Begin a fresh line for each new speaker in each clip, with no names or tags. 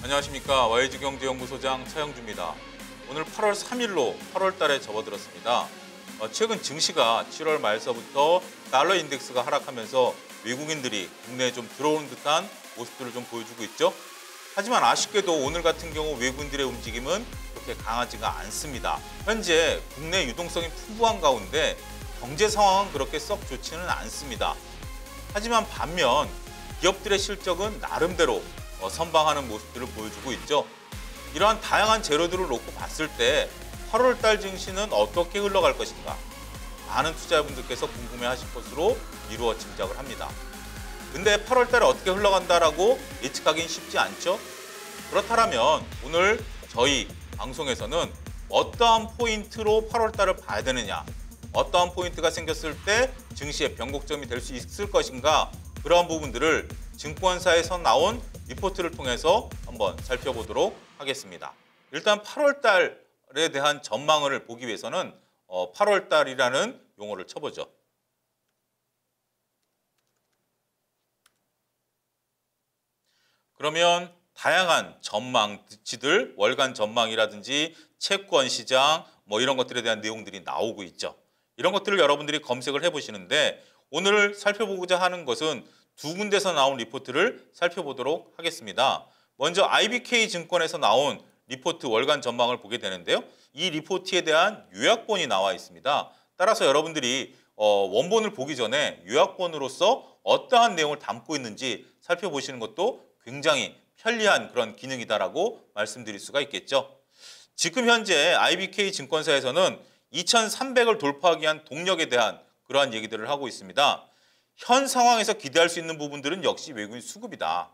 안녕하십니까. YG경제연구소장 차영주입니다. 오늘 8월 3일로 8월 달에 접어들었습니다. 최근 증시가 7월 말서부터 달러 인덱스가 하락하면서 외국인들이 국내에 좀 들어오는 듯한 모습들을 좀 보여주고 있죠. 하지만 아쉽게도 오늘 같은 경우 외국인들의 움직임은 그렇게 강하지가 않습니다. 현재 국내 유동성이 풍부한 가운데 경제 상황은 그렇게 썩 좋지는 않습니다. 하지만 반면 기업들의 실적은 나름대로 선방하는 모습들을 보여주고 있죠. 이러한 다양한 재료들을 놓고 봤을 때 8월 달 증시는 어떻게 흘러갈 것인가? 많은 투자자분들께서 궁금해하실 것으로 미루어 짐작을 합니다. 근데 8월 달에 어떻게 흘러간다라고 예측하기는 쉽지 않죠? 그렇다면 오늘 저희 방송에서는 어떠한 포인트로 8월 달을 봐야 되느냐, 어떠한 포인트가 생겼을 때 증시의 변곡점이 될 수 있을 것인가, 그러한 부분들을 증권사에서 나온 리포트를 통해서 한번 살펴보도록 하겠습니다. 일단 8월 달에 대한 전망을 보기 위해서는 8월 달이라는 용어를 쳐보죠. 그러면 다양한 전망치들, 월간 전망이라든지 채권 시장 이런 것들에 대한 내용들이 나오고 있죠. 이런 것들을 여러분들이 검색을 해보시는데 오늘 살펴보고자 하는 것은 두 군데서 나온 리포트를 살펴보도록 하겠습니다. 먼저 IBK 증권에서 나온 리포트 월간 전망을 보게 되는데요. 이 리포트에 대한 요약본이 나와 있습니다. 따라서 여러분들이 원본을 보기 전에 요약본으로서 어떠한 내용을 담고 있는지 살펴보시는 것도 굉장히 편리한 그런 기능이다라고 말씀드릴 수가 있겠죠. 지금 현재 IBK 증권사에서는 2,300을 돌파하기 위한 동력에 대한 그러한 얘기들을 하고 있습니다. 현 상황에서 기대할 수 있는 부분들은 역시 외국인 수급이다.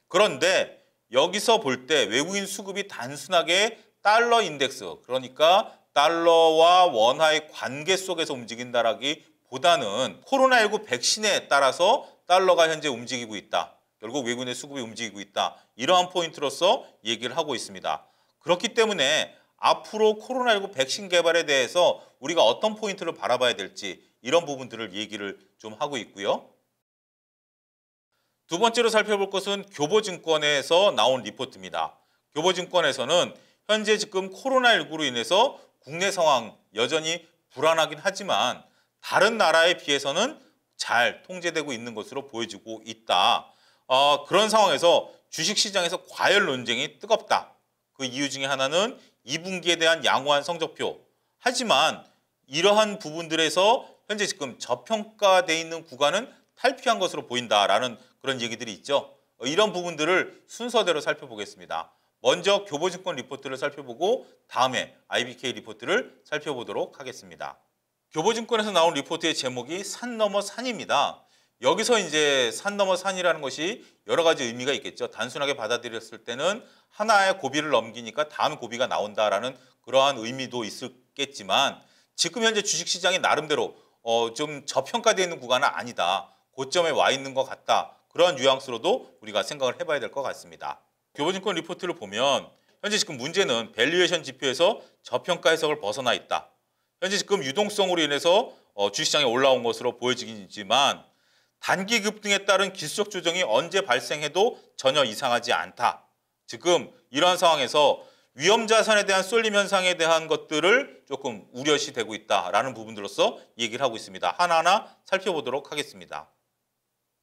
그런데 여기서 볼 때 외국인 수급이 단순하게 달러 인덱스, 그러니까 달러와 원화의 관계 속에서 움직인다라기보다는 코로나19 백신에 따라서 달러가 현재 움직이고 있다. 결국 외국인의 수급이 움직이고 있다. 이러한 포인트로서 얘기를 하고 있습니다. 그렇기 때문에 앞으로 코로나19 백신 개발에 대해서 우리가 어떤 포인트를 바라봐야 될지 이런 부분들을 얘기를 좀 하고 있고요. 두 번째로 살펴볼 것은 교보증권에서 나온 리포트입니다. 교보증권에서는 현재 지금 코로나19로 인해서 국내 상황 여전히 불안하긴 하지만 다른 나라에 비해서는 잘 통제되고 있는 것으로 보여지고 있다. 그런 상황에서 주식시장에서 과열 논쟁이 뜨겁다. 그 이유 중에 하나는 2분기에 대한 양호한 성적표. 하지만 이러한 부분들에서 현재 지금 저평가돼 있는 구간은 탈피한 것으로 보인다라는 그런 얘기들이 있죠. 이런 부분들을 순서대로 살펴보겠습니다. 먼저 교보증권 리포트를 살펴보고 다음에 IBK 리포트를 살펴보도록 하겠습니다. 교보증권에서 나온 리포트의 제목이 산 넘어 산입니다. 여기서 이제 산 넘어 산이라는 것이 여러 가지 의미가 있겠죠. 단순하게 받아들였을 때는 하나의 고비를 넘기니까 다음 고비가 나온다라는 그러한 의미도 있겠지만 지금 현재 주식시장이 나름대로 좀 저평가되어 있는 구간은 아니다. 고점에 와 있는 것 같다. 그러한 뉘앙스로도 우리가 생각을 해봐야 될 것 같습니다. 교보증권 리포트를 보면 현재 지금 문제는 밸류에이션 지표에서 저평가 해석을 벗어나 있다. 현재 지금 유동성으로 인해서 주식시장에 올라온 것으로 보여지지만 단기 급등에 따른 기술적 조정이 언제 발생해도 전혀 이상하지 않다. 지금 이러한 상황에서 위험 자산에 대한 쏠림 현상에 대한 것들을 조금 우려시 되고 있다라는 부분들로서 얘기를 하고 있습니다. 하나하나 살펴보도록 하겠습니다.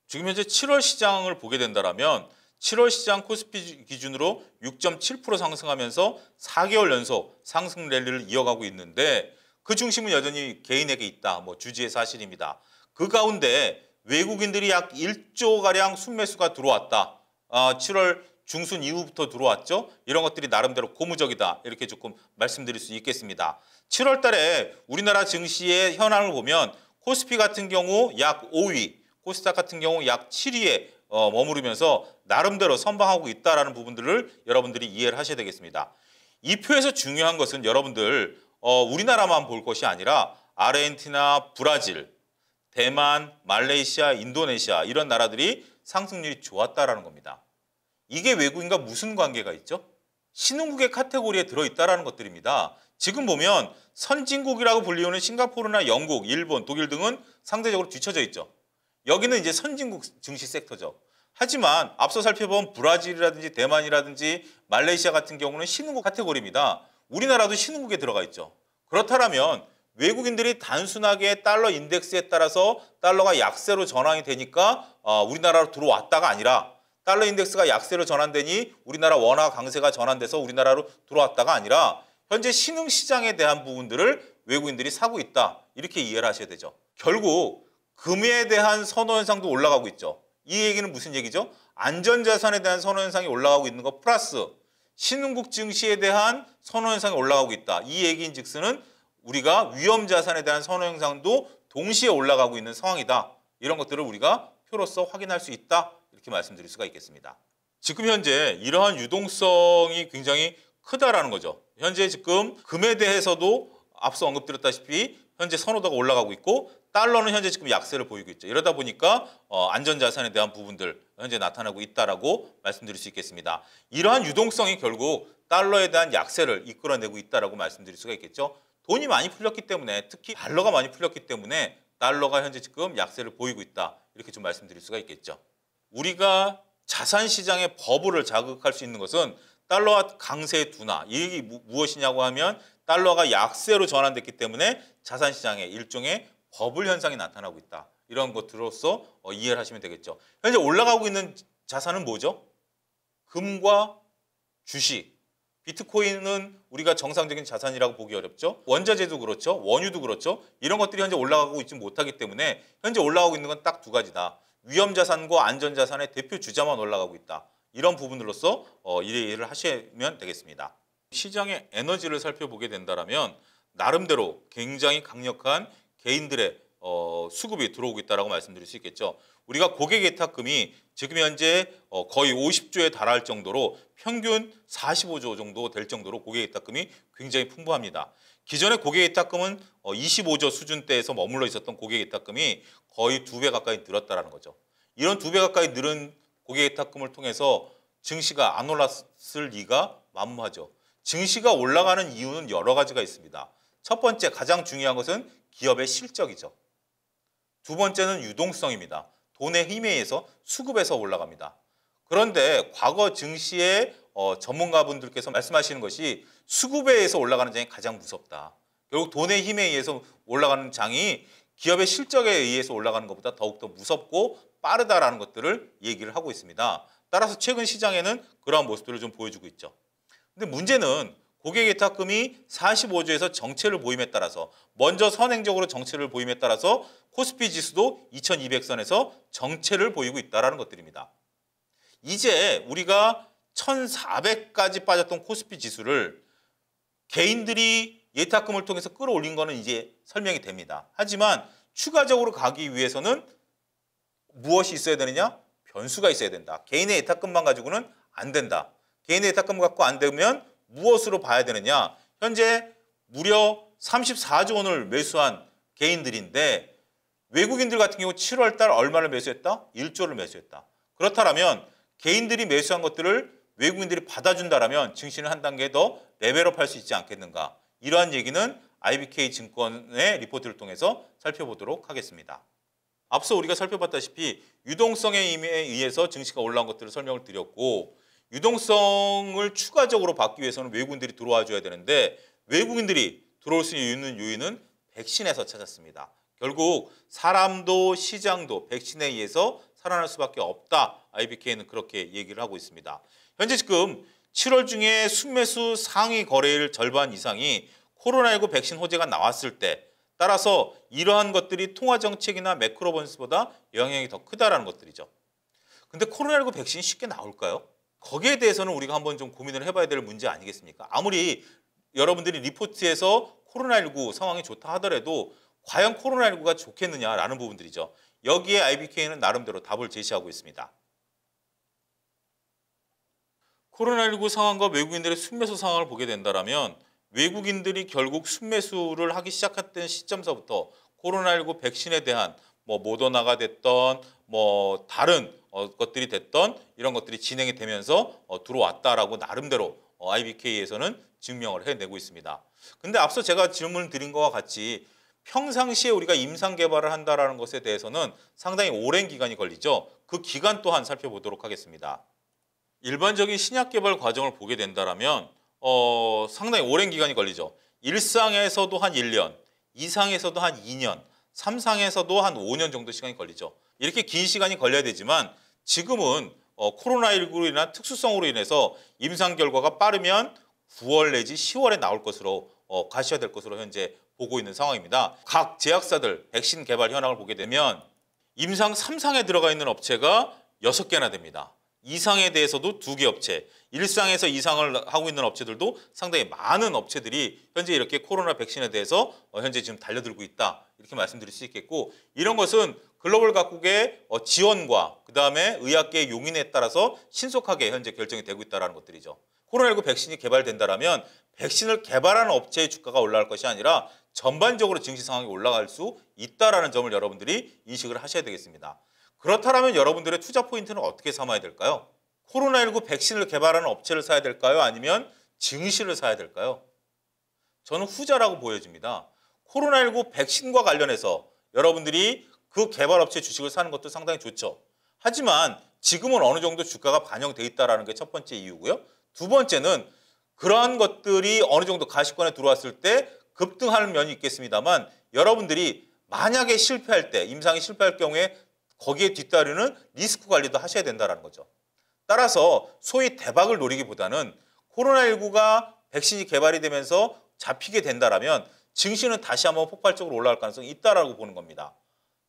지금 현재 7월 시장을 보게 된다면 7월 시장 코스피 기준으로 6.7% 상승하면서 4개월 연속 상승 랠리를 이어가고 있는데 그 중심은 여전히 개인에게 있다. 주지의 사실입니다. 그 가운데 외국인들이 약 1조가량 순매수가 들어왔다. 7월 중순 이후부터 들어왔죠. 이런 것들이 나름대로 고무적이다. 이렇게 조금 말씀드릴 수 있겠습니다. 7월 달에 우리나라 증시의 현황을 보면 코스피 같은 경우 약 5위, 코스닥 같은 경우 약 7위에 머무르면서 나름대로 선방하고 있다는 부분들을 여러분들이 이해를 하셔야 되겠습니다. 이 표에서 중요한 것은 여러분들 우리나라만 볼 것이 아니라 아르헨티나, 브라질, 대만, 말레이시아, 인도네시아 이런 나라들이 상승률이 좋았다라는 겁니다. 이게 외국인과 무슨 관계가 있죠? 신흥국의 카테고리에 들어있다라는 것들입니다. 지금 보면 선진국이라고 불리우는 싱가포르나 영국, 일본, 독일 등은 상대적으로 뒤처져 있죠. 여기는 이제 선진국 증시 섹터죠. 하지만 앞서 살펴본 브라질이라든지 대만이라든지 말레이시아 같은 경우는 신흥국 카테고리입니다. 우리나라도 신흥국에 들어가 있죠. 그렇다면 외국인들이 단순하게 달러 인덱스에 따라서 달러가 약세로 전환이 되니까 우리나라로 들어왔다가 아니라 달러 인덱스가 약세로 전환되니 우리나라 원화 강세가 전환돼서 우리나라로 들어왔다가 아니라 현재 신흥 시장에 대한 부분들을 외국인들이 사고 있다. 이렇게 이해를 하셔야 되죠. 결국 금에 대한 선호 현상도 올라가고 있죠. 이 얘기는 무슨 얘기죠? 안전자산에 대한 선호 현상이 올라가고 있는 것 플러스 신흥국 증시에 대한 선호 현상이 올라가고 있다. 이 얘기인 즉슨은 우리가 위험자산에 대한 선호 현상도 동시에 올라가고 있는 상황이다. 이런 것들을 우리가 표로서 확인할 수 있다. 이렇게 말씀드릴 수가 있겠습니다. 지금 현재 이러한 유동성이 굉장히 크다라는 거죠. 현재 지금 금에 대해서도 앞서 언급드렸다시피 현재 선호도가 올라가고 있고 달러는 현재 지금 약세를 보이고 있죠. 이러다 보니까 안전자산에 대한 부분들 현재 나타나고 있다라고 말씀드릴 수 있겠습니다. 이러한 유동성이 결국 달러에 대한 약세를 이끌어내고 있다라고 말씀드릴 수가 있겠죠. 돈이 많이 풀렸기 때문에 특히 달러가 많이 풀렸기 때문에 달러가 현재 지금 약세를 보이고 있다. 이렇게 좀 말씀드릴 수가 있겠죠. 우리가 자산시장의 버블을 자극할 수 있는 것은 달러와 강세의 둔화. 이게 무엇이냐고 하면 달러가 약세로 전환됐기 때문에 자산시장에 일종의 버블 현상이 나타나고 있다. 이런 것들로서 이해를 하시면 되겠죠. 현재 올라가고 있는 자산은 뭐죠? 금과 주식. 비트코인은 우리가 정상적인 자산이라고 보기 어렵죠. 원자재도 그렇죠. 원유도 그렇죠. 이런 것들이 현재 올라가고 있지 못하기 때문에 현재 올라가고 있는 건 딱 두 가지다. 위험자산과 안전자산의 대표 주자만 올라가고 있다. 이런 부분들로서 이해를 하시면 되겠습니다. 시장의 에너지를 살펴보게 된다면 나름대로 굉장히 강력한 개인들의 수급이 들어오고 있다고 말씀드릴 수 있겠죠. 우리가 고객예탁금이 지금 현재 거의 50조에 달할 정도로 평균 45조 정도 될 정도로 고객예탁금이 굉장히 풍부합니다. 기존의 고객예탁금은 25조 수준대에서 머물러 있었던 고객예탁금이 거의 2배 가까이 늘었다는 거죠. 이런 2배 가까이 늘은 고객예탁금을 통해서 증시가 안 올랐을 리가 만무하죠. 증시가 올라가는 이유는 여러 가지가 있습니다. 첫 번째 가장 중요한 것은 기업의 실적이죠. 두 번째는 유동성입니다. 돈의 힘에 의해서 수급에서 올라갑니다. 그런데 과거 증시의 전문가분들께서 말씀하시는 것이 수급에 의해서 올라가는 장이 가장 무섭다. 결국 돈의 힘에 의해서 올라가는 장이 기업의 실적에 의해서 올라가는 것보다 더욱더 무섭고 빠르다라는 것들을 얘기를 하고 있습니다. 따라서 최근 시장에는 그러한 모습들을 좀 보여주고 있죠. 근데 문제는 고객예탁금이 45조에서 정체를 보임에 따라서 먼저 선행적으로 정체를 보임에 따라서 코스피 지수도 2200선에서 정체를 보이고 있다는 것들입니다. 이제 우리가 1400까지 빠졌던 코스피 지수를 개인들이 예탁금을 통해서 끌어올린 거는 이제 설명이 됩니다. 하지만 추가적으로 가기 위해서는 무엇이 있어야 되느냐? 변수가 있어야 된다. 개인의 예탁금만 가지고는 안 된다. 개인의 예탁금 갖고 안 되면 무엇으로 봐야 되느냐? 현재 무려 34조 원을 매수한 개인들인데 외국인들 같은 경우 7월 달 얼마를 매수했다? 1조를 매수했다. 그렇다면 개인들이 매수한 것들을 외국인들이 받아준다라면 증시는 한 단계 더 레벨업할 수 있지 않겠는가? 이러한 얘기는 IBK 증권의 리포트를 통해서 살펴보도록 하겠습니다. 앞서 우리가 살펴봤다시피 유동성에 의해서 증시가 올라온 것들을 설명을 드렸고 유동성을 추가적으로 받기 위해서는 외국인들이 들어와 줘야 되는데 외국인들이 들어올 수 있는 요인은 백신에서 찾았습니다. 결국 사람도 시장도 백신에 의해서 살아날 수밖에 없다. IBK는 그렇게 얘기를 하고 있습니다. 현재 지금 7월 중에 순매수 상위 거래일 절반 이상이 코로나19 백신 호재가 나왔을 때 따라서 이러한 것들이 통화정책이나 매크로번스보다 영향이 더 크다라는 것들이죠. 근데 코로나19 백신이 쉽게 나올까요? 거기에 대해서는 우리가 한번 좀 고민을 해봐야 될 문제 아니겠습니까? 아무리 여러분들이 리포트에서 코로나19 상황이 좋다 하더라도 과연 코로나19가 좋겠느냐라는 부분들이죠. 여기에 IBK는 나름대로 답을 제시하고 있습니다. 코로나19 상황과 외국인들의 순매수 상황을 보게 된다면 외국인들이 결국 순매수를 하기 시작했던 시점서부터 코로나19 백신에 대한 모더나가 됐던 다른 것들이 됐던 이런 것들이 진행이 되면서 들어왔다라고 나름대로 IBK에서는 증명을 해내고 있습니다. 근데 앞서 제가 질문을 드린 것과 같이 평상시에 우리가 임상 개발을 한다라는 것에 대해서는 상당히 오랜 기간이 걸리죠. 그 기간 또한 살펴보도록 하겠습니다. 일반적인 신약 개발 과정을 보게 된다면 상당히 오랜 기간이 걸리죠. 1상에서도 한 1년, 2상에서도 한 2년, 3상에서도 한 5년 정도 시간이 걸리죠. 이렇게 긴 시간이 걸려야 되지만 지금은 코로나19로 인한 특수성으로 인해서 임상 결과가 빠르면 9월 내지 10월에 나올 것으로 가셔야 될 것으로 현재 보고 있는 상황입니다. 각 제약사들 백신 개발 현황을 보게 되면 임상 3상에 들어가 있는 업체가 6개나 됩니다. 2상에 대해서도 2개 업체, 1상에서 2상을 하고 있는 업체들도 상당히 많은 업체들이 현재 이렇게 코로나 백신에 대해서 현재 지금 달려들고 있다. 이렇게 말씀드릴 수 있겠고, 이런 것은 글로벌 각국의 지원과 그다음에 의학계의 용인에 따라서 신속하게 현재 결정이 되고 있다는 것들이죠. 코로나19 백신이 개발된다면 백신을 개발하는 업체의 주가가 올라갈 것이 아니라 전반적으로 증시 상황이 올라갈 수 있다는 점을 여러분들이 인식을 하셔야 되겠습니다. 그렇다면 여러분들의 투자 포인트는 어떻게 삼아야 될까요? 코로나19 백신을 개발하는 업체를 사야 될까요? 아니면 증시를 사야 될까요? 저는 후자라고 보여집니다. 코로나19 백신과 관련해서 여러분들이 그 개발업체 주식을 사는 것도 상당히 좋죠. 하지만 지금은 어느 정도 주가가 반영돼 있다는 게 첫 번째 이유고요. 두 번째는 그러한 것들이 어느 정도 가시권에 들어왔을 때 급등하는 면이 있겠습니다만, 여러분들이 만약에 실패할 때, 임상이 실패할 경우에 거기에 뒤따르는 리스크 관리도 하셔야 된다는 거죠. 따라서 소위 대박을 노리기보다는 코로나19가 백신이 개발이 되면서 잡히게 된다면 증시는 다시 한번 폭발적으로 올라갈 가능성이 있다라고 보는 겁니다.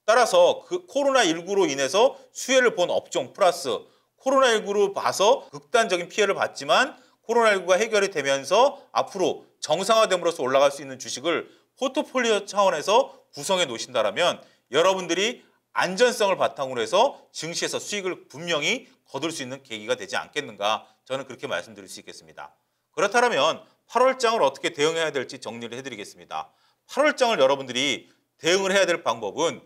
따라서 그 코로나19로 인해서 수혜를 본 업종 플러스 코로나19로 봐서 극단적인 피해를 봤지만 코로나19가 해결이 되면서 앞으로 정상화됨으로써 올라갈 수 있는 주식을 포트폴리오 차원에서 구성해 놓으신다면 여러분들이 안전성을 바탕으로 해서 증시에서 수익을 분명히 거둘 수 있는 계기가 되지 않겠는가, 저는 그렇게 말씀드릴 수 있겠습니다. 그렇다면 8월장을 어떻게 대응해야 될지 정리를 해드리겠습니다. 8월장을 여러분들이 대응을 해야 될 방법은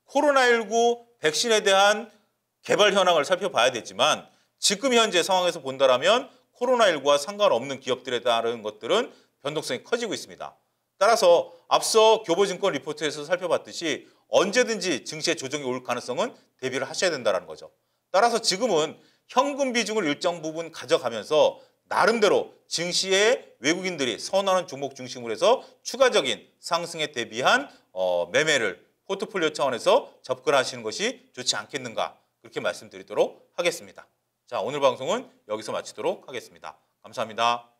코로나19 백신에 대한 개발 현황을 살펴봐야 되지만, 지금 현재 상황에서 본다면 코로나19와 상관없는 기업들에 따른 것들은 변동성이 커지고 있습니다. 따라서 앞서 교보증권 리포트에서 살펴봤듯이 언제든지 증시의 조정이 올 가능성은 대비를 하셔야 된다는 거죠. 따라서 지금은 현금 비중을 일정 부분 가져가면서 나름대로 증시에 외국인들이 선호하는 종목 중심으로 해서 추가적인 상승에 대비한 매매를 포트폴리오 차원에서 접근하시는 것이 좋지 않겠는가, 그렇게 말씀드리도록 하겠습니다. 자, 오늘 방송은 여기서 마치도록 하겠습니다. 감사합니다.